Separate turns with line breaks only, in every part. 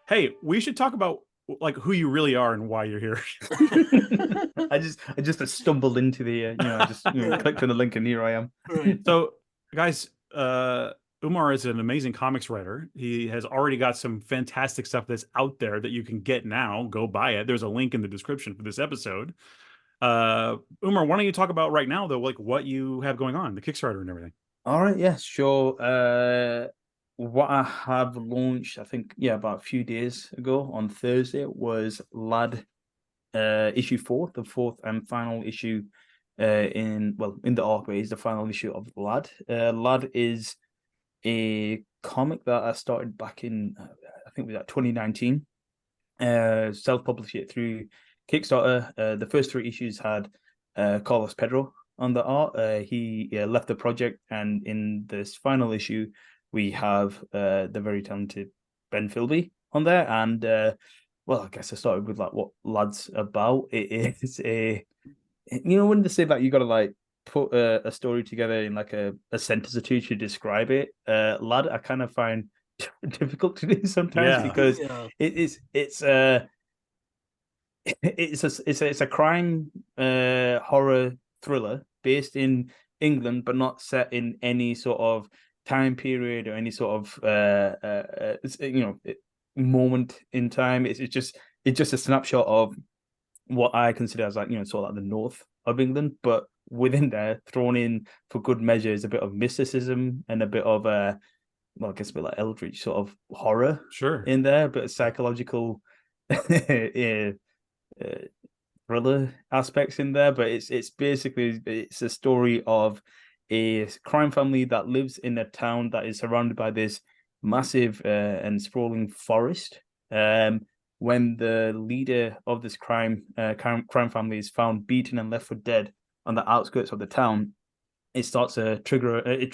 Hey, we should talk about like who you really are and why you're here.
I just stumbled into the I just
Right,
clicked on the link and here I am.
right.
So, guys, Umar is an amazing comics writer. He has already got some fantastic stuff that's out there that you can get now. Go buy it. There's a link in the description for this episode. Umar, why don't you talk about right now though, like what you have going on, the Kickstarter and everything?
All right, yeah, sure. What I have launched, I think, yeah, about a few days ago on Thursday was Lad issue four, the fourth and final issue in the arc is the final issue of Lad. Lad is a comic that I started back in I think it was like 2019. Self-published it through Kickstarter. The first three issues had Carlos Pedro on the art. He left the project, and in this final issue, we have the very talented Ben Philby on there. And well, I guess I started with like what Lad's about. It is when they say that you got to like put a story together in like a sentence or two to describe it. Lad, I kind of find difficult to do sometimes
Yeah.
because
Yeah.
it's it's a crime horror thriller based in England, but not set in any sort of time period or any sort of moment in time. It's just a snapshot of what I consider as like sort of like the north of England, but within there, thrown in for good measure is a bit of mysticism and a bit of well, I guess a bit like eldritch sort of horror
Sure.
in there, but psychological yeah, uh, thriller aspects in there. But it's basically it's a story of a crime family that lives in a town that is surrounded by this massive and sprawling forest. When the leader of this crime family is found beaten and left for dead on the outskirts of the town, it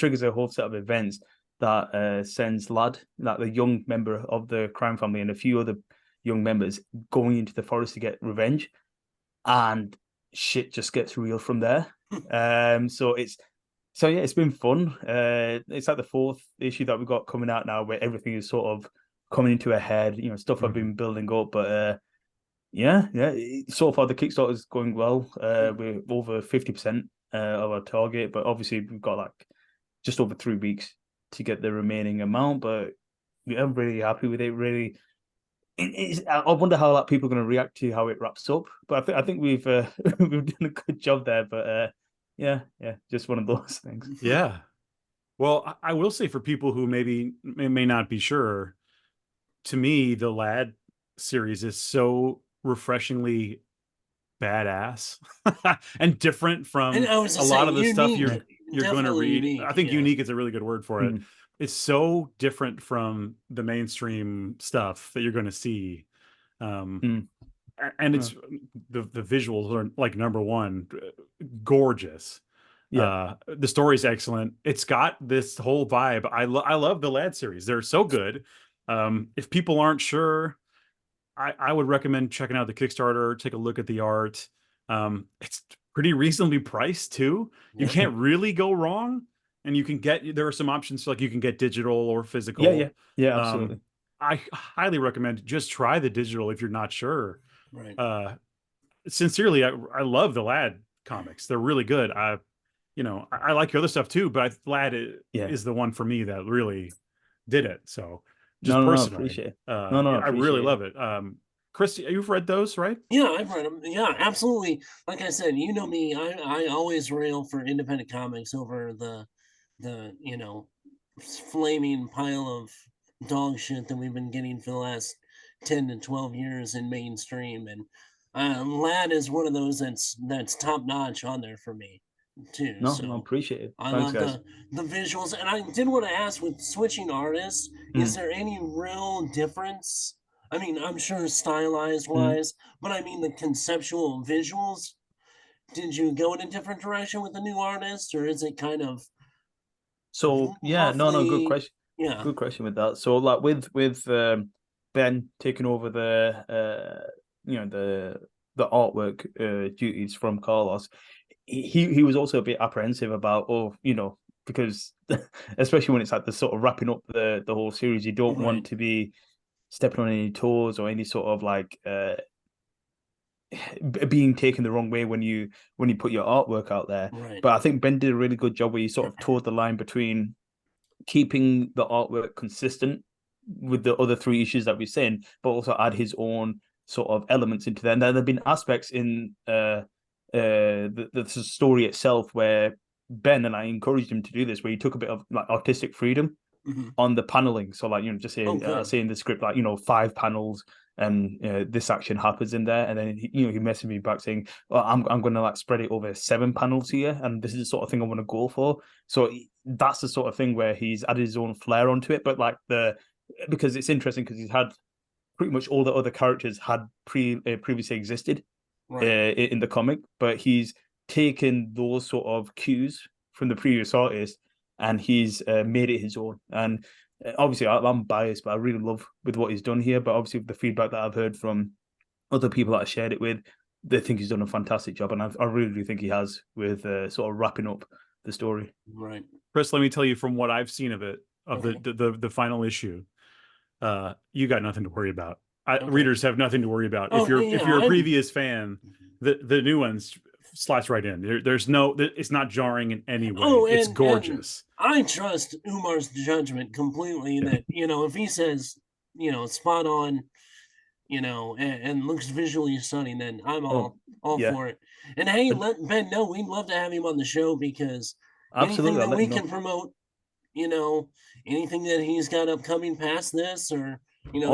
triggers a whole set of events that sends Lad, like the young member of the crime family, and a few other young members going into the forest to get revenge, and shit just gets real from there. So yeah, it's been fun. It's like the fourth issue that we've got coming out now, where everything is sort of coming into a head. Stuff I've
Mhm.
been building up, but yeah. So far the Kickstarter is going well. We're over 50% of our target, but obviously we've got like just over 3 weeks to get the remaining amount. But yeah, I'm really happy with it. Really, I wonder how like people are going to react to how it wraps up. But I think we've we've done a good job there. But yeah, just one of those things.
Yeah. Well, I will say for people who may not be sure, to me, the Lad series is so refreshingly badass and different
And
from
I was
a
just
lot
saying,
of the stuff
unique,
Yeah.
you're going to
definitely
read.
unique.
I think
Yeah.
unique is a really good word for it.
Mm.
It's so different from the mainstream stuff that you're going to see. Um,
Mm.
and
Uh,
it's the visuals are like number one, gorgeous.
yeah.
The story's excellent. It's got this whole vibe. I love the Lad series. They're so good. If people aren't sure, I would recommend checking out the Kickstarter, take a look at the art. It's pretty reasonably priced too. You
Yeah.
can't really go wrong. And there are some options like you can get digital or
Yeah. Yeah.
physical.
Yeah.
Um,
Absolutely.
I highly recommend just try the digital if you're not sure.
Right.
Uh, Sincerely, I love the Lad comics. They're really good. I like your other stuff too, but Lad
Yeah.
is the one for me that really did it. So
No,
just
no, no.
personally,
Appreciate it. No, no,
I really
appreciate it.
love it. Chris, you've read those, right?
Yeah, I've read them. Yeah, absolutely. Like I said, you know me, I always rail for independent comics over the flaming pile of dog shit that we've been getting for the last 10 to 12 years in mainstream. And Lad is one of those that's top notch on there for me too.
No, no,
So
appreciate it.
I
Thanks,
love
guys.
the visuals, and I did want to ask with switching artists, is
Mm.
there any real difference? I mean, I'm sure stylized
Mm.
wise, but I mean the conceptual visuals. Did you go in a different direction with the new artist, or is it kind of
So yeah, no, no, good
roughly?
question.
Yeah,
Good question with that. So like with Ben taking over the artwork duties from Carlos, he was also a bit apprehensive about because especially when it's like the sort of wrapping up the whole series, you don't want
right.
to be stepping on any toes or any sort of like being taken the wrong way when you put your artwork out there.
Right.
But I think Ben did a really good job where he sort of towed the line between keeping the artwork consistent with the other three issues that we've seen, but also add his own sort of elements into there. And there have been aspects in the story itself where Ben, and I encouraged him to do this, where he took a bit of like artistic freedom on the paneling. So like, just say in the script, like, 5 panels and this action happens in there, and then he messaged me back saying, well, I'm going to like spread it over 7 panels here, and this is the sort of thing I want to go for. So that's the sort of thing where he's added his own flair onto it. But like because it's interesting because he's had pretty much all the other characters had previously existed in the comic, but he's taken those sort of cues from the previous artist and he's made it his own. And obviously I'm biased, but I really love with what he's done here. But obviously the feedback that I've heard from other people that I shared it with, they think he's done a fantastic job, and I really do think he has with sort of wrapping up the story.
Right,
Chris, let me tell you from what I've seen of it, of the final issue, you got nothing to worry about. Readers have nothing to worry about. If you're a previous fan, the new ones slots right in. There's no, it's not jarring in any way. It's gorgeous.
I trust Umar's judgment completely that, if he says, spot on, and looks visually stunning, then I'm all for it. And hey, let Ben know we'd love to have him on the show, because anything that we can promote, anything that he's got upcoming past this, or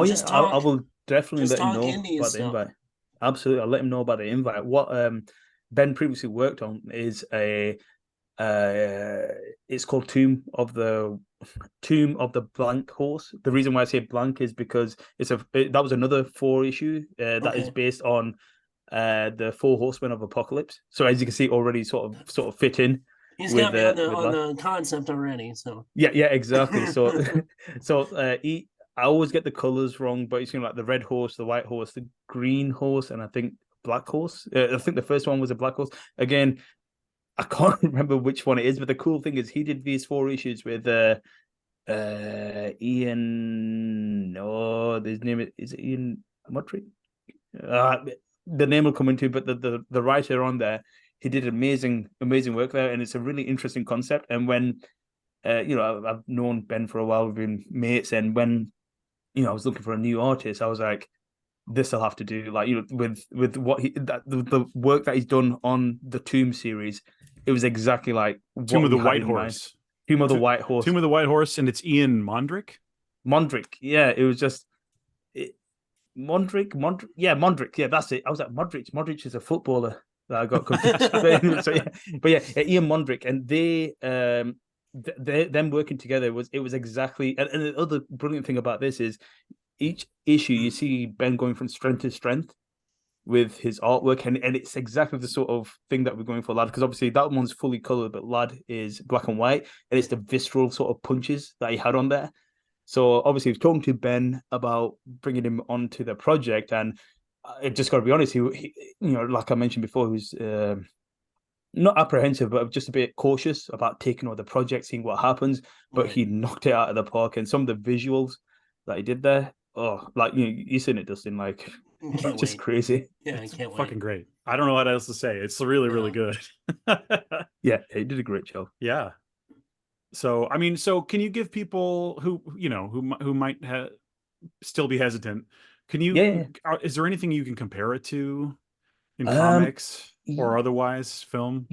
just talk.
I will definitely let him know
about
the invite. Absolutely, I'll let him know about the invite. What Ben previously worked on is it's called Tomb of the Blank Horse. The reason why I say blank is because that was another 4 issue that is based on the 4 Horsemen of Apocalypse. So as you can see, already sort of fit in.
He's got me on the concept already. So
yeah, exactly. So I always get the colors wrong, but it's like the red horse, the white horse, the green horse, and I think black horse. I think the first one was a black horse. Again, I can't remember which one it is, but the cool thing is he did these 4 issues with Ian. No, his name is it Ian Mudrick? The name will come into, but the writer on there, he did amazing work there, and it's a really interesting concept. And when I've known Ben for a while, we've been mates, and when I was looking for a new artist, I was like, this I'll have to do. Like, with what the work that he's done on the Tomb series, it was exactly like
Tomb of the White Horse.
Tomb of the White Horse.
Tomb of the White Horse, and it's Ian Mondrick.
Yeah, it was just Mondrick. Yeah, Mondrick. Yeah, that's it. I was like, Modric. Modric is a footballer that I got confused. But yeah, Ian Mondrick, and them working together was exactly. And the other brilliant thing about this is each issue you see Ben going from strength to strength with his artwork, and it's exactly the sort of thing that we're going for Lad, because obviously that one's fully colored, but Lad is black and white, and it's the visceral sort of punches that he had on there. So obviously we've talked to Ben about bringing him onto the project, and I just got to be honest, he like I mentioned before, he was not apprehensive, but just a bit cautious about taking over the project, seeing what happens. But he knocked it out of the park, and some of the visuals that he did there, like you seen it, Dustin, like just crazy.
Yeah, I can't wait.
Fucking great. I don't know what else to say. It's really good.
Yeah, he did a great job.
Yeah. So I mean, can you give people who might still be hesitant? Can you?
Yeah.
Is there anything you can compare it to in comics or otherwise film?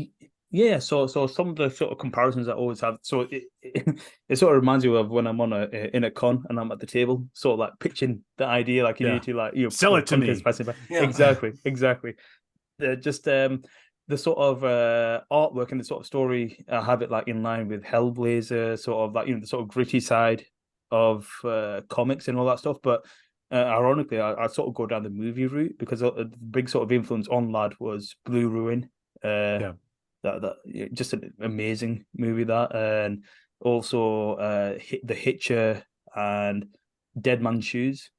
Yeah, so some of the sort of comparisons I always have. So it sort of reminds you of when I'm in a con and I'm at the table, sort of like pitching the idea, like you need to like
sell it to me.
Yeah. Exactly. Just the sort of artwork and the sort of story, I have it like in line with Hellblazer, sort of like the sort of gritty side of comics and all that stuff. But ironically, I sort of go down the movie route, because the big sort of influence on Lad was Blue Ruin. That just an amazing movie, that, and also The Hitcher and Dead Man's Shoes,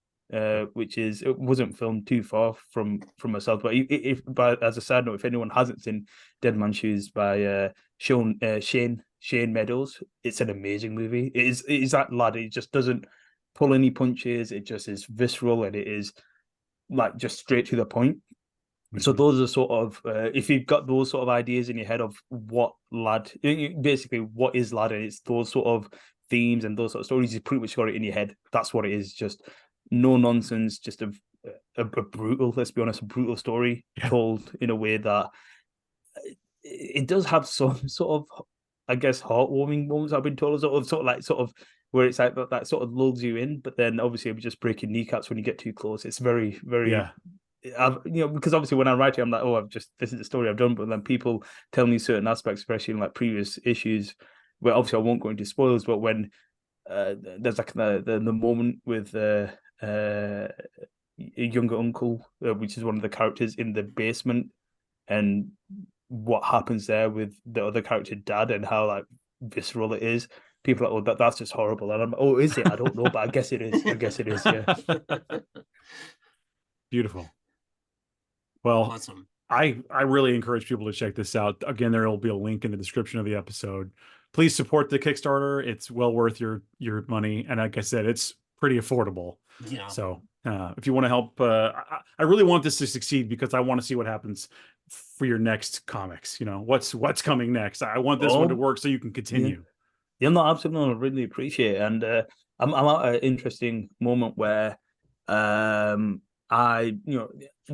which it wasn't filmed too far from myself. But as a side note, if anyone hasn't seen Dead Man's Shoes by Shane Meadows, it's an amazing movie. It is that lad. He just doesn't pull any punches. It just is visceral, and it is like just straight to the point. So those are sort of if you've got those sort of ideas in your head of what Lad, basically what is Lad, and it's those sort of themes and those sort of stories, you pretty much got it in your head. That's what it is. Just no nonsense. Just a brutal, let's be honest, a brutal story told in a way that it does have some sort of, I guess, heartwarming moments. I've been told sort of where it's like that sort of lulls you in, but then obviously we're just breaking kneecaps when you get too close. It's very, very. Because obviously when I write it, I'm like, oh, this is the story I've done. But then people tell me certain aspects, especially in like previous issues, where obviously I won't go into spoilers, but when there's like the moment with a younger uncle, which is one of the characters in the basement, and what happens there with the other character dad, and how like visceral it is. People are like, oh, that's just horrible. And I'm like, oh, is it? I don't know, but I guess it is. I guess it is. Yeah.
Beautiful. Well,
awesome.
I really encourage people to check this out. Again, there will be a link in the description of the episode. Please support the Kickstarter. It's well worth your money. And like I said, it's pretty affordable.
Yeah.
So if you want to help, I really want this to succeed, because I want to see what happens for your next comics. You know, what's coming next. I want this one to work so you can continue.
Yeah, no, absolutely. I really appreciate it. And I'm at an interesting moment where I,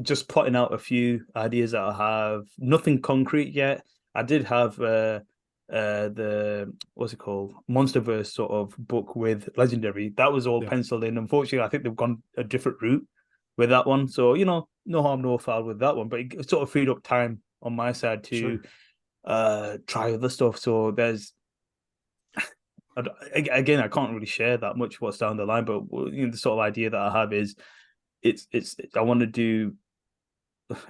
just plotting out a few ideas that I have. Nothing concrete yet. I did have the what's it called, Monsterverse sort of book with Legendary. That was all penciled in. Unfortunately, I think they've gone a different route with that one. So no harm, no foul with that one. But it sort of freed up time on my side to try other stuff. So there's. Again, I can't really share that much what's down the line, but the sort of idea that I have is it's I want to do,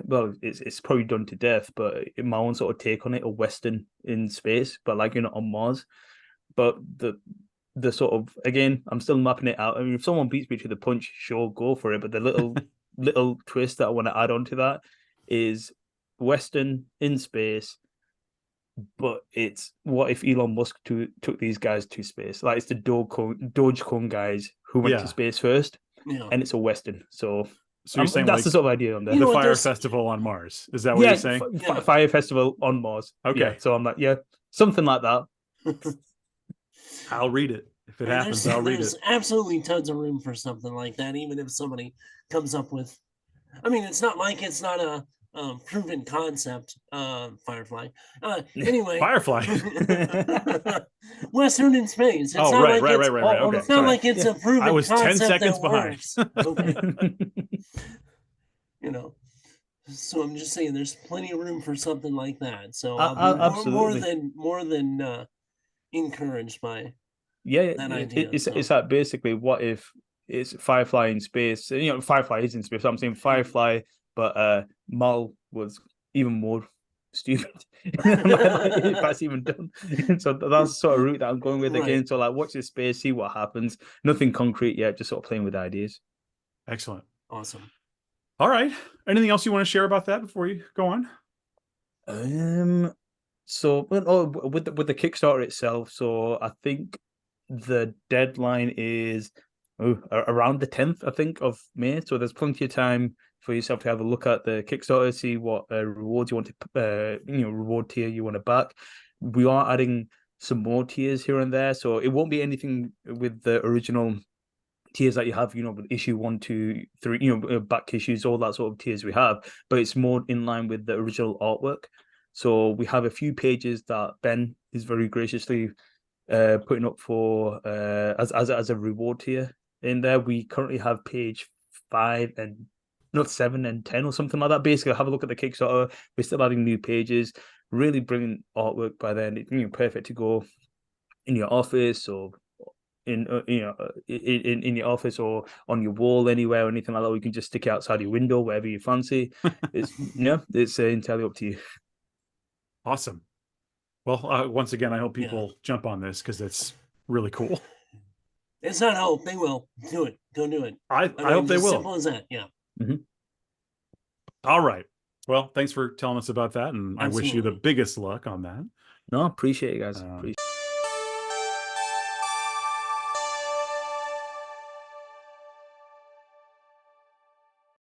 well, it's probably done to death, but in my own sort of take on it, a Western in space, but like on Mars. But the sort of, again, I'm still mapping it out. I mean, if someone beats me to the punch, sure, go for it. But the little twist that I want to add on to that is Western in space. But it's what if Elon Musk took these guys to space? Like it's the Dogecoin guys who went to space first, and it's a Western. So
you're saying
that's the sort of idea on there.
The Fire Festival on Mars. Is that what you're saying?
Fire Festival on Mars.
Okay.
Yeah, so I'm like, something like that.
I'll read it. If it happens, I'll read it. There's
absolutely tons of room for something like that, even if somebody comes up with, I mean, it's not like it's not a proven concept, Firefly. Anyway,
Firefly.
Western in space. It's not
right.
Okay. It's not like it's a proven concept.
I was 10 seconds behind.
Okay. So I'm just saying, there's plenty of room for something like that. So I'll be more than encouraged by that idea.
It's like basically, what if it's Firefly in space? Firefly is in space. So I'm saying Firefly. But Mal was even more stupid. If that's even done. So that's the sort of route that I'm going with again. So like, watch this space, see what happens. Nothing concrete yet, just sort of playing with ideas.
Excellent.
Awesome.
All right. Anything else you want to share about that before you go on?
So with the Kickstarter itself, so I think the deadline is around the 10th, I think, of May. So there's plenty of time for yourself to have a look at the Kickstarter, see what rewards you want to, reward tier you want to back. We are adding some more tiers here and there, so it won't be anything with the original tiers that you have, with issue 1, 2, 3, back issues, all that sort of tiers we have, but it's more in line with the original artwork. So we have a few pages that Ben is very graciously putting up for as a reward tier in there. We currently have page 5 and not 7 and 10 or something like that. Basically, have a look at the Kickstarter. We're still adding new pages, really brilliant artwork by then. Perfect to go in your office or in your office or on your wall anywhere or anything like that. You can just stick it outside your window, wherever you fancy. It's entirely up to you.
Awesome. Well, once again, I hope people jump on this because it's really cool.
It's not hope. They will do it. Go do it.
I hope they will.
Simple as that. Yeah.
Mm-hmm.
All right. Well, thanks for telling us about that, and Absolutely. I wish you the biggest luck on that.
No, appreciate it, guys.